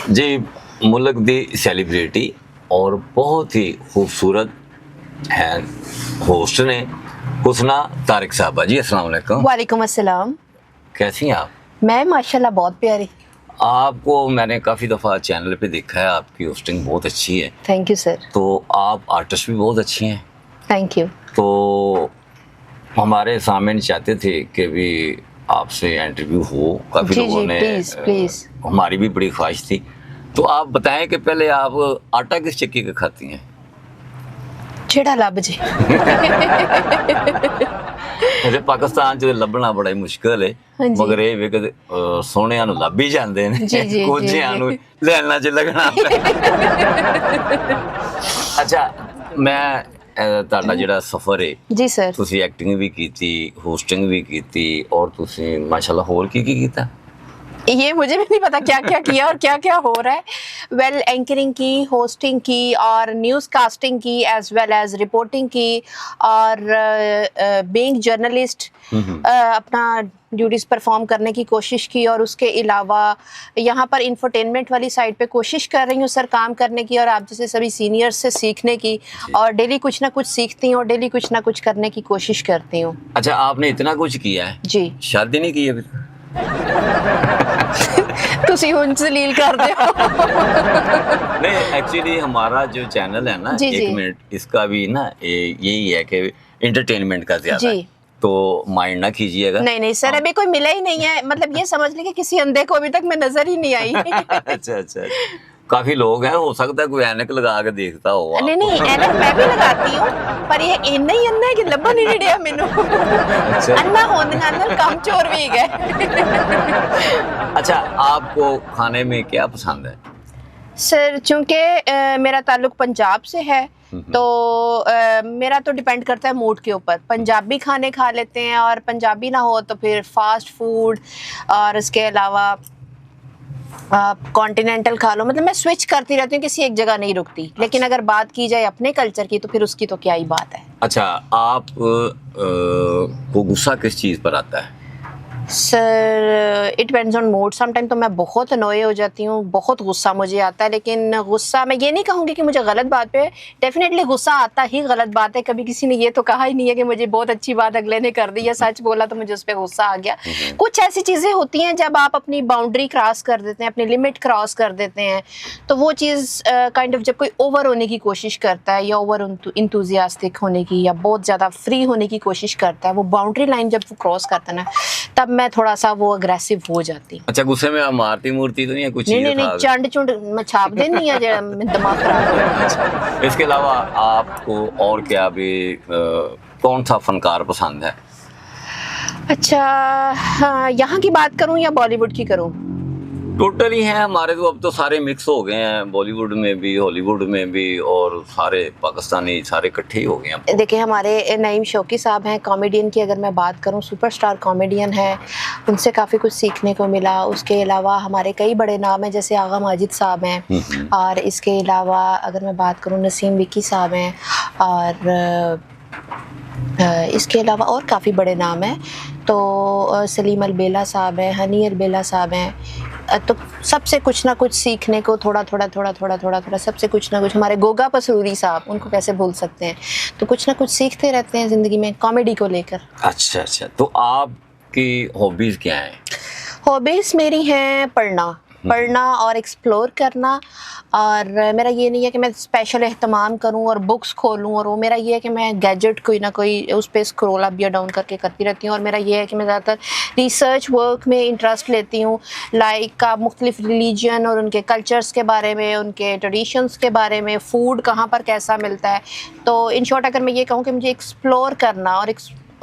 जी, मुल्क दी सेलिब्रिटी और बहुत ही खूबसूरत हैं होस्ट ने हुस्ना तारिक साहबा। जी अस्सलाम वालेकुम। वालेकुम अस्सलाम। कैसी हैं आप? मैं माशाल्लाह बहुत प्यारी। आपको मैंने काफ़ी दफ़ा चैनल पे देखा है, आपकी होस्टिंग बहुत अच्छी है। Thank you sir. तो आप आर्टिस्ट भी बहुत अच्छी हैं। Thank you. तो हमारे सामने चाहते थे कि भी आपसे इंटरव्यू हो, काफ़ी जी लोगों जी ने प्लीज प्लीज। हमारी भी बड़ी ख्वाहिश थी। तो आप बताएं कि पहले आप आटा किस चक्की का खाती हैं? जेड़ा लब जे। वैसे पाकिस्तान च ਲੱਭਣਾ ਬੜਾ ਹੀ ਮੁਸ਼ਕਲ ਹੈ ਹਾਂਜੀ। ਮਗਰ ਇਹ ਵੇ ਕਿ ਸੋਹਣਿਆਂ ਨੂੰ ਲੱਭ ਹੀ ਜਾਂਦੇ ਨੇ ਜੀ ਜੀ ਜੀ ਕੁਝਿਆਂ ਨੂੰ ਜੀ। ਲੈਣਾ ਚ ਲੱਗਣਾ ਅੱਛਾ ਮੈਂ ਤੁਹਾਡਾ ਜਿਹੜਾ ਸਫ਼ਰ ਹੈ जी सर। ਤੁਸੀਂ ਐਕਟਿੰਗ ਵੀ ਕੀਤੀ ਹੋਸਟਿੰਗ ਵੀ ਕੀਤੀ ਔਰ ਤੁਸੀਂ ਮਾਸ਼ਾਅੱਲਾ ਹੋਰ ਕੀ ਕੀਤਾ ये मुझे भी नहीं पता क्या क्या किया और क्या क्या हो रहा है। वेल एंकरिंग की, होस्टिंग की और न्यूज़ कास्टिंग की, एज वेल एज रिपोर्टिंग की और बीइंग जर्नलिस्ट अपना ड्यूटीज़ परफॉर्म करने की कोशिश की और उसके अलावा यहाँ पर इंफोटेनमेंट वाली साइड पे कोशिश कर रही हूँ सर काम करने की और आप जैसे सभी सीनियर्स से सीखने की और डेली कुछ ना कुछ सीखती हूँ और डेली कुछ ना कुछ करने की कोशिश करती हूँ। अच्छा आपने इतना कुछ किया है जी। शादी नहीं की अभी तुसी हुन जलील कर दे हो। नहीं एक्चुअली हमारा जो चैनल है ना जी, एक जी। मिनट इसका भी ना यही है कि इंटरटेनमेंट का ज्यादा है जी। तो माइंड ना कीजिएगा नहीं नहीं सर अभी कोई मिला ही नहीं है, मतलब ये समझ लें कि किसी अंधे को अभी तक मैं नजर ही नहीं आई। अच्छा अच्छा काफी लोग हैं हो सकता है कोई ऐनक लगा के देखता हो नहीं आपको। नहीं ऐनक मैं भी लगाती हूँ पर ये इन्ना ही अन्ना है कि लब्बन ही नहीं डिया मेनू। अच्छा अन्ना होने नाल कम चोर भी गए। अच्छा आपको खाने में क्या पसंद है? सर चूंकि मेरा ताल्लुक पंजाब से है तो मेरा तो डिपेंड करता है मूड के ऊपर। पंजाबी खाने खा लेते हैं और पंजाबी ना हो तो फिर फास्ट फूड और इसके अलावा आप कॉन्टिनेंटल खा लो, मतलब मैं स्विच करती रहती हूँ, किसी एक जगह नहीं रुकती। लेकिन अगर बात की जाए अपने कल्चर की तो फिर उसकी तो क्या ही बात है। अच्छा आप को गुस्सा किस चीज़ पर आता है? Sir it depends on mood. Sometime तो मैं बहुत अनोय हो जाती हूँ, बहुत गुस्सा मुझे आता है, लेकिन गुस्सा मैं ये नहीं कहूँगी कि मुझे गलत बात पे, डेफिनेटली गुस्सा आता ही गलत बात है। कभी किसी ने ये तो कहा ही नहीं है कि मुझे बहुत अच्छी बात अगले ने कर दी या सच बोला तो मुझे उस पर गुस्सा आ गया। कुछ ऐसी चीज़ें होती हैं जब आप अपनी बाउंड्री क्रॉस कर देते हैं, अपनी लिमिट क्रॉस कर देते हैं, तो वो चीज़ काइंड ऑफ जब कोई ओवर होने की कोशिश करता है या ओवर इंथुजियास्टिक होने की या बहुत ज़्यादा फ्री होने की कोशिश करता है, वो बाउंड्री लाइन जब वो क्रॉस करता है ना तब मैं थोड़ा सा वो अग्रेसिव हो जाती हूँ। अच्छा गुस्से में आप मारती मूर्ति तो नहीं है कुछ नहीं चीज़ नहीं नहीं चंड चुंड मैं छाप देनी है जेड़ा दिमाग खराब हो जाता है। अच्छा इसके अलावा आपको और क्या भी कौन सा फनकार पसंद है? अच्छा हाँ, यहाँ की बात करूँ या बॉलीवुड की करूँ? टोटल ही हैं हमारे तो अब तो सारे मिक्स हो गए हैं बॉलीवुड में भी हॉलीवुड में भी और सारे पाकिस्तानी सारे इकट्ठे ही हो गए हैं। देखिए हमारे नईम शौकी साहब हैं कॉमेडियन की, अगर मैं बात करूं सुपरस्टार कॉमेडियन है, उनसे काफ़ी कुछ सीखने को मिला। उसके अलावा हमारे कई बड़े नाम हैं जैसे आगा माजिद साहब हैं और इसके अलावा अगर मैं बात करूं नसीम विकी साहब हैं और इसके अलावा और काफ़ी बड़े नाम हैं। तो सलीम अलबेला साहब हैं, हनी अलबेला साहब हैं। तो सबसे कुछ ना कुछ सीखने को थोड़ा सबसे कुछ ना कुछ। हमारे गोगा पसरूरी साहब, उनको कैसे भूल सकते हैं। तो कुछ ना कुछ सीखते रहते हैं ज़िंदगी में कॉमेडी को लेकर। अच्छा अच्छा तो आपकी हॉबीज़ क्या हैं? हॉबीज़ मेरी हैं पढ़ना और एक्सप्लोर करना। और मेरा ये नहीं है कि मैं स्पेशल एहतमाम करूं और बुक्स खोलूं, और वो मेरा ये है कि मैं गैजेट कोई ना कोई उस पर स्क्रॉल अप या डाउन करके करती रहती हूँ। और मेरा ये है कि मैं ज़्यादातर रिसर्च वर्क में इंटरेस्ट लेती हूँ, लाइक मुख्तलिफ रिलीजन और उनके कल्चर्स के बारे में, उनके ट्रेडिशंस के बारे में, फ़ूड कहाँ पर कैसा मिलता है। तो इन शॉर्ट अगर मैं ये कहूँ कि मुझे एक्सप्लोर करना और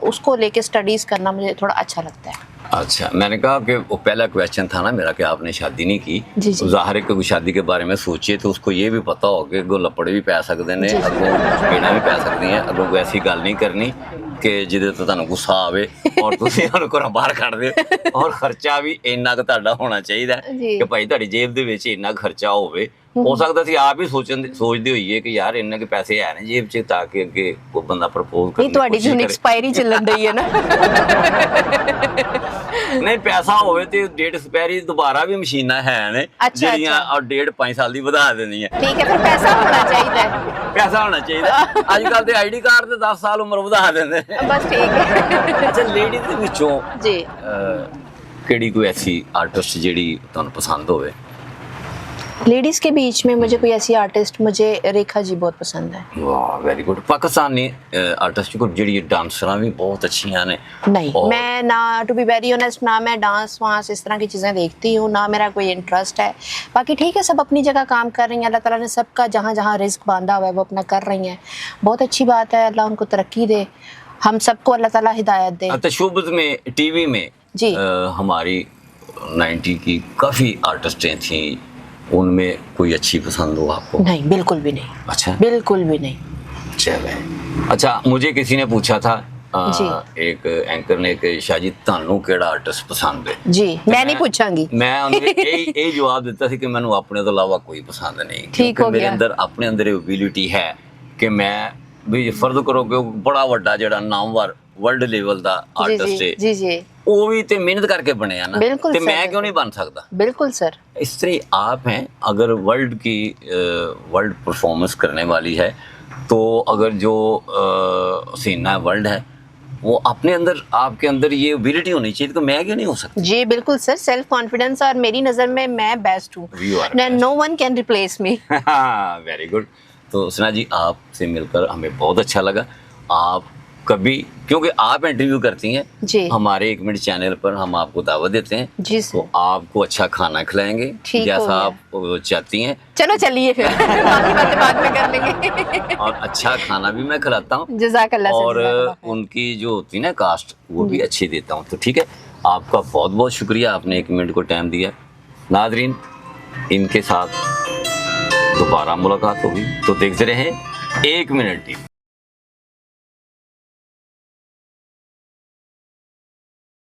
उसको लेके स्टडीज़ करना मुझे थोड़ा अच्छा लगता है। अच्छा मैंने कहा कि वो पहला क्वेश्चन था ना मेरा कि आपने शादी नहीं की। जी जी। ज़ाहिर है कि शादी के बारे में सोचिए तो उसको ये भी पता हो कि अगों लपड़े भी पै सकते हैं, अगों पीना भी पै सकती हैं, अगों कोई ऐसी गल नहीं करनी कि जिहदे तो तुहानूं गुस्सा आवे और तुसीं उहनूं घरों बाहर कढ दिओ और खर्चा भी इन्ना कुं तुहाडा होना चाहिए कि भाई तुहाडी जेब दे विच इन्ना खर्चा होवे ਹੋ ਸਕਦਾ ਸੀ ਆਪ ਹੀ ਸੋਚਦੇ ਹੋਈਏ ਕਿ ਯਾਰ ਇੰਨੇ ਕੇ ਪੈਸੇ ਹੈ ਨੇ ਜੇਬ 'ਚ ਤਾਂ ਕਿ ਅੱਗੇ ਕੋਈ ਬੰਦਾ ਪ੍ਰਪੋਜ਼ ਕਰਨ ਨਹੀਂ ਤੁਹਾਡੀ ਦੀ ਹੁਣ ਕੋਸ਼ਿਸ਼ ਐਕਸਪਾਇਰੀ ਚੱਲਣ ਰਹੀ ਹੈ ਨਾ। ਕਰੇ। ਨਹੀਂ ਪੈਸਾ ਹੋਵੇ ਤੇ ਡੇਟ ਐਕਸਪਾਇਰੀ ਦੁਬਾਰਾ ਵੀ ਮਸ਼ੀਨਾਂ ਹੈ ਨੇ ਅੱਛਾ, ਜਿਹੜੀਆਂ ਅੱਛਾ। ਔਰ ਡੇਟ 5 ਸਾਲ ਦੀ ਵਧਾ ਦਿੰਦੀਆਂ। ਠੀਕ ਹੈ, ਫਿਰ ਪੈਸਾ ਹੋਣਾ ਚਾਹੀਦਾ ਹੈ। ਪੈਸਾ ਹੋਣਾ ਚਾਹੀਦਾ। ਅੱਜ ਕੱਲ ਤੇ ਆਈਡੀ ਕਾਰਡ ਤੇ 10 ਸਾਲ ਉਮਰ ਵਧਾ ਦਿੰਦੇ ਨੇ। ਬਸ ਠੀਕ ਹੈ ਅੱਛਾ ਲੇਡੀਜ਼ ਦੇ ਵਿੱਚੋਂ ਜੀ। ਕਿਹੜੀ ਕੋਈ ਐਸੀ ਆਰਟਿਸਟ ਜਿਹੜੀ ਤੁਹਾਨੂੰ ਪਸੰਦ ਹੋਵੇ? लेडीज के बीच में मुझे कोई ऐसी आर्टिस्ट, मुझे रेखा जी बहुत पसंद है। वाह वेरी गुड। पाकिस्तानी आर्टिस्ट को ਜਿਹੜੀ डांसਰਾਂ भी बहुत अच्छी ਨੇ। नहीं मैं ना, टू बी वेरी ऑनेस्ट, ना मैं डांस वांस इस तरह की चीज़ें देखती हूँ, ना मेरा कोई इंटरेस्ट है। बाकी ठीक है, सब अपनी जगह काम कर रही हैं, अल्लाह ताला ने सबका जहाँ जहाँ रिस्क बांधा हुआ है वो अपना कर रही हैं, बहुत अच्छी बात है। अल्लाह उनको तरक्की दे, हम सबको अल्लाह ताला हिदायत दे। तशुबत में टीवी में जी हमारी 90 की काफ़ी आर्टिस्टें थीं, उनमें कोई अच्छी पसंद हो आपको? नहीं, बिल्कुल भी नहीं। अच्छा, बिल्कुल भी नहीं। चले। अच्छा मुझे किसी ने पूछा था जी। एक एंकर ने कि शाहजी ਤੁਹਾਨੂੰ ਕਿਹੜਾ ਆਰਟਿਸਟ ਪਸੰਦ ਹੈ? जी मैं नहीं पूछांगी। ਮੈਂ ਉਹਨੂੰ ਇਹ ਜਵਾਬ ਦਿੱਤਾ ਸੀ ਕਿ ਮੈਨੂੰ ਆਪਣੇ ਤੋਂ ਇਲਾਵਾ ਕੋਈ ਪਸੰਦ ਨਹੀਂ, ਠੀਕ ਹੋ ਮੇਰੇ ਗਿਆ। ਅੰਦਰ ਆਪਣੇ ਅੰਦਰ ਐਬਿਲਿਟੀ ਹੈ ਕਿ ਮੈਂ ਵੀ ਫਰਜ਼ ਕਰੋ ਕਿ ਉਹ ਬੜਾ ਵੱਡਾ ਜਿਹੜਾ ਨਾਮਵਰ ਵਰਲਡ ਲੈਵਲ ਦਾ जी ਆਰਟਿਸਟ ਹੈ, जी जी ਉਹ ਵੀ ਤੇ ਮਿਹਨਤ ਕਰਕੇ ਬਣਿਆ ਨਾ, बिल्कुल ਤੇ सर, ਮੈਂ ਕਿਉਂ ਨਹੀਂ बन सकता? बिल्कुल सर। इस तरह आप हैं, अगर वर्ल्ड परफॉर्मेंस करने वाली है तो अगर जो सीना वर्ल्ड है वो अपने अंदर, आपके अंदर ये एबिलिटी होनी चाहिए, तो मैं क्यों नहीं हो सकती? जी बिल्कुल सर, सेल्फ कॉन्फिडेंस, और मेरी नज़र में मैं बेस्ट हूँ, You are best. No one can replace me. Very good. तो सना जी आपसे मिलकर हमें बहुत अच्छा लगा। आप कभी, क्योंकि आप इंटरव्यू करती हैं जी हमारे 1 मिनट चैनल पर, हम आपको दावत देते हैं जी तो सर। आपको अच्छा खाना खिलाएंगे ठीक हो जैसा गया। आप चाहती हैं, चलो चलिए फिर बाकी बातें बाद में कर लेंगे। और अच्छा खाना भी मैं खिलाता हूँ जज़ाकल्लाह सर, और जज़ाकल्लाह खैर। उनकी जो होती है ना कास्ट, वो भी अच्छी देता हूँ। तो ठीक है, आपका बहुत बहुत शुक्रिया, आपने 1 मिनट को टाइम दिया। नाजरीन, इनके साथ दोबारा मुलाकात होगी, तो देखते रहें 1 मिनट टीवी।